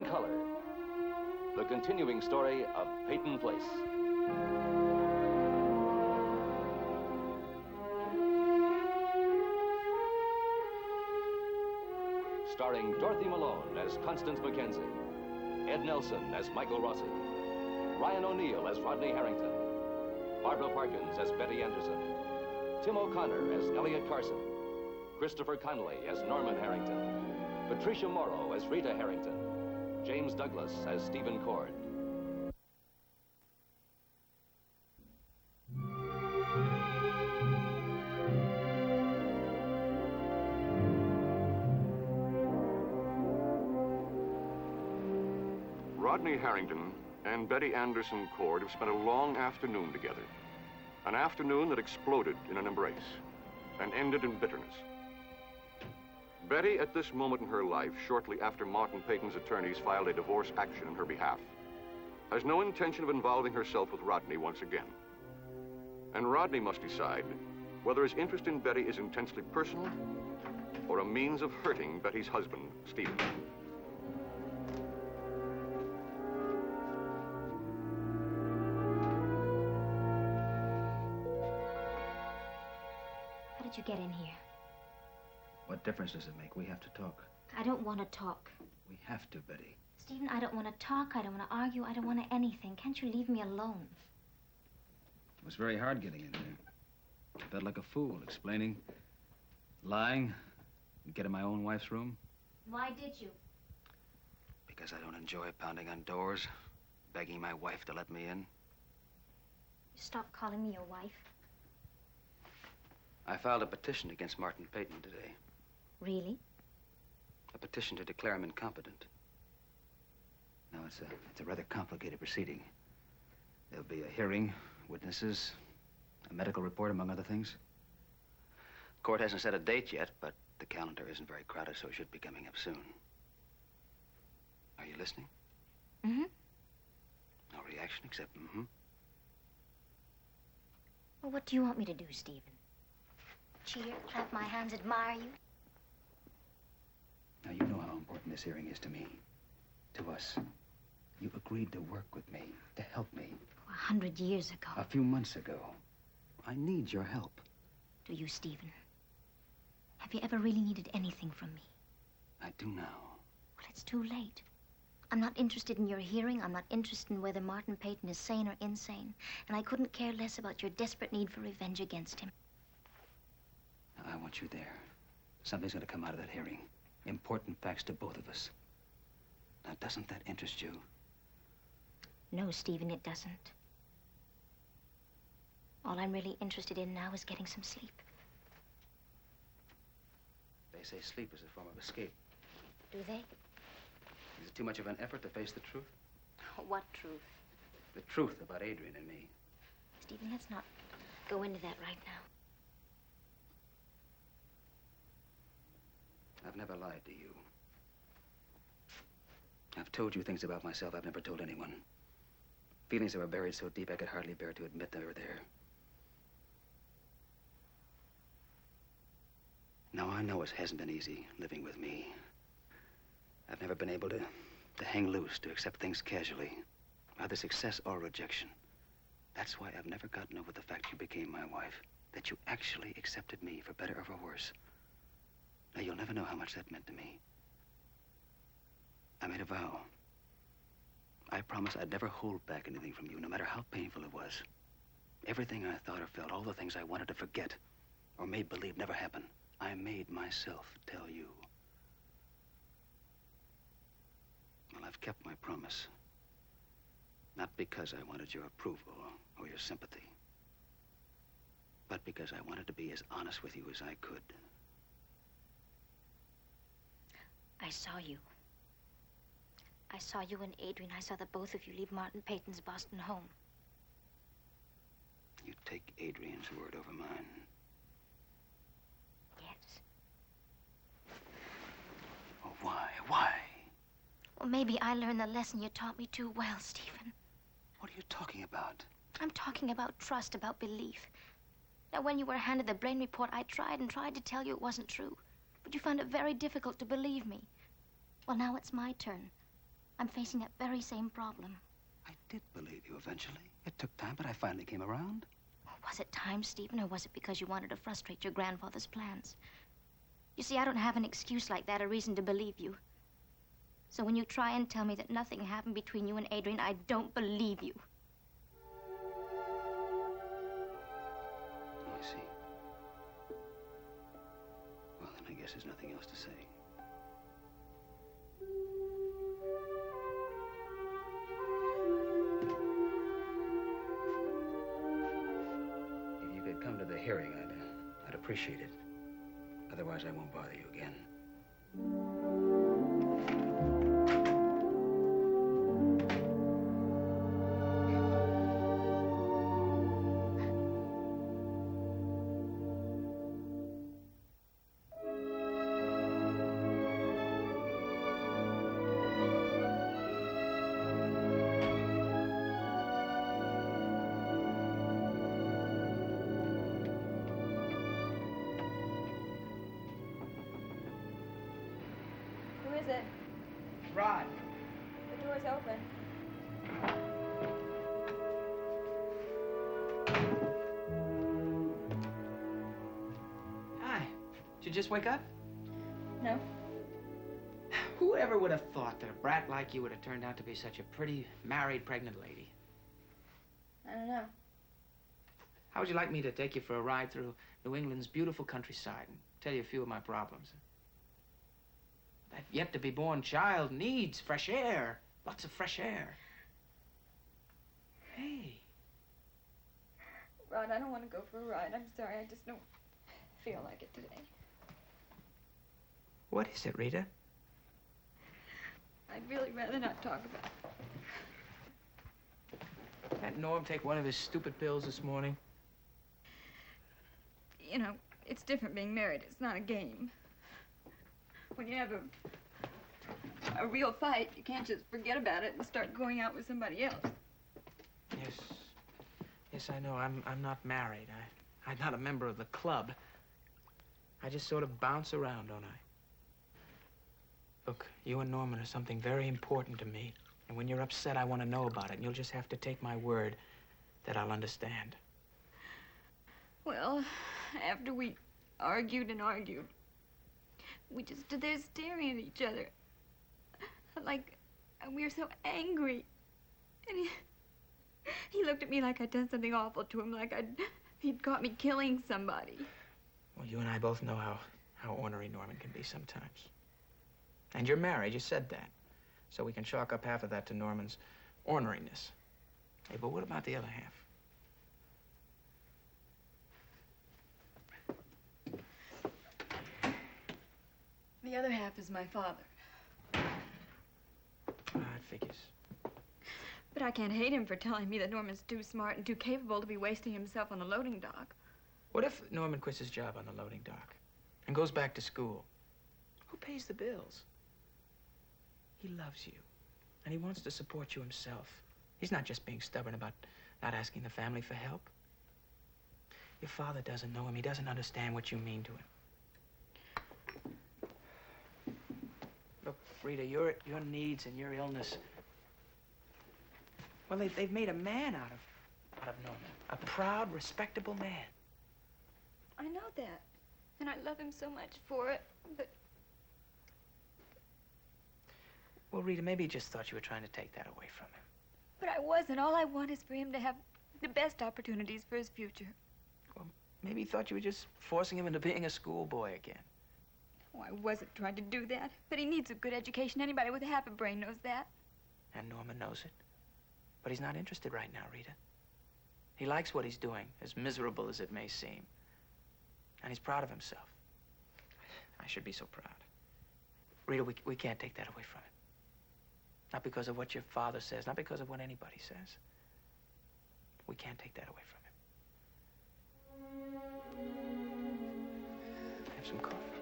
color. The continuing story of Peyton Place. Starring Dorothy Malone as Constance Mackenzie, Ed Nelson as Michael Rossi, Ryan O'Neill as Rodney Harrington, Barbara Parkins as Betty Anderson, Tim O'Connor as Elliot Carson, Christopher Connolly as Norman Harrington, Patricia Morrow as Rita Harrington, James Douglas as Stephen Cord. Rodney Harrington and Betty Anderson Cord have spent a long afternoon together. An afternoon that exploded in an embrace and ended in bitterness. Betty, at this moment in her life, shortly after Martin Peyton's attorneys filed a divorce action in her behalf, has no intention of involving herself with Rodney once again. And Rodney must decide whether his interest in Betty is intensely personal or a means of hurting Betty's husband, Stephen. How did you get in here? What difference does it make? We have to talk. I don't want to talk. We have to, Betty. Stephen, I don't want to talk. I don't want to argue. I don't want to anything. Can't you leave me alone? It was very hard getting in there. I felt like a fool, explaining, lying, and get in my own wife's room. Why did you? Because I don't enjoy pounding on doors, begging my wife to let me in. You stopped calling me your wife. I filed a petition against Martin Peyton today. Really? A petition to declare him incompetent. Now, it's a rather complicated proceeding. There'll be a hearing, witnesses, a medical report, among other things. The court hasn't set a date yet, but the calendar isn't very crowded, so it should be coming up soon. Are you listening? Mm-hmm. No reaction except mm-hmm. Well, what do you want me to do, Stephen? Cheer, clap my hands, admire you? Now, you know how important this hearing is to me, to us. You agreed to work with me, to help me. 100 years ago. A few months ago. I need your help. Do you, Stephen? Have you ever really needed anything from me? I do now. Well, it's too late. I'm not interested in your hearing. I'm not interested in whether Martin Peyton is sane or insane. And I couldn't care less about your desperate need for revenge against him. Now, I want you there. Something's going to come out of that hearing. Important facts to both of us. Now, doesn't that interest you? No, Stephen, it doesn't. All I'm really interested in now is getting some sleep. They say sleep is a form of escape. Do they? Is it too much of an effort to face the truth? What truth? The truth about Adrian and me. Stephen, let's not go into that right now. I've never lied to you. I've told you things about myself I've never told anyone. Feelings that were buried so deep I could hardly bear to admit they were there. Now, I know it hasn't been easy living with me. I've never been able to hang loose, to accept things casually, either success or rejection. That's why I've never gotten over the fact you became my wife, that you actually accepted me, for better or for worse. Now, you'll never know how much that meant to me. I made a vow. I promised I'd never hold back anything from you, no matter how painful it was. Everything I thought or felt, all the things I wanted to forget or made believe never happened, I made myself tell you. Well, I've kept my promise. Not because I wanted your approval or your sympathy, but because I wanted to be as honest with you as I could. I saw you. I saw you and Adrian. I saw the both of you leave Martin Peyton's Boston home. You take Adrian's word over mine. Yes. Oh, why? Why? Well, maybe I learned the lesson you taught me too well, Stephen. What are you talking about? I'm talking about trust, about belief. Now, when you were handed the brain report, I tried and tried to tell you it wasn't true. But you found it very difficult to believe me. Well, now it's my turn. I'm facing that very same problem. I did believe you eventually. It took time, but I finally came around. Was it time, Stephen, or was it because you wanted to frustrate your grandfather's plans? You see, I don't have an excuse like that, a reason to believe you. So when you try and tell me that nothing happened between you and Adrian, I don't believe you. Oh, I see. Well, then I guess there's nothing else to say. If you could come to the hearing, I'd appreciate it. Otherwise, I won't bother you again. Who is it? Rod. The door's open. Hi. Did you just wake up? No. Whoever would have thought that a brat like you would have turned out to be such a pretty, married, pregnant lady? I don't know. How would you like me to take you for a ride through New England's beautiful countryside and tell you a few of my problems? That yet-to-be-born child needs fresh air. Lots of fresh air. Hey. Rod, I don't want to go for a ride. I'm sorry. I just don't feel like it today. What is it, Rita? I'd really rather not talk about it. Had Norm take one of his stupid pills this morning? You know, it's different being married. It's not a game. When you have a real fight, you can't just forget about it and start going out with somebody else. Yes. Yes, I know. I'm not married. I'm not a member of the club. I just sort of bounce around, don't I? Look, you and Norman are something very important to me. And when you're upset, I want to know about it. And you'll just have to take my word that I'll understand. Well, after we argued and argued, we just stood there staring at each other. Like we were so angry. And he looked at me like I'd done something awful to him, like he'd caught me killing somebody. Well, you and I both know how ornery Norman can be sometimes. And you're married, you said that. So we can chalk up half of that to Norman's orneriness. Hey, but what about the other half? The other half is my father. It figures. But I can't hate him for telling me that Norman's too smart and too capable to be wasting himself on the loading dock. What if Norman quits his job on the loading dock and goes back to school? Who pays the bills? He loves you, and he wants to support you himself. He's not just being stubborn about not asking the family for help. Your father doesn't know him. He doesn't understand what you mean to him. Look, Rita, your needs and your illness, well, they've made a man out of Norman. A proud, respectable man. I know that. And I love him so much for it, but... Well, Rita, maybe he just thought you were trying to take that away from him. But I wasn't. All I want is for him to have the best opportunities for his future. Well, maybe he thought you were just forcing him into being a schoolboy again. Oh, I wasn't trying to do that. But he needs a good education. Anybody with half a brain knows that. And Norman knows it. But he's not interested right now, Rita. He likes what he's doing, as miserable as it may seem. And he's proud of himself. I should be so proud. Rita, we can't take that away from him. Not because of what your father says, not because of what anybody says. We can't take that away from him. Have some coffee.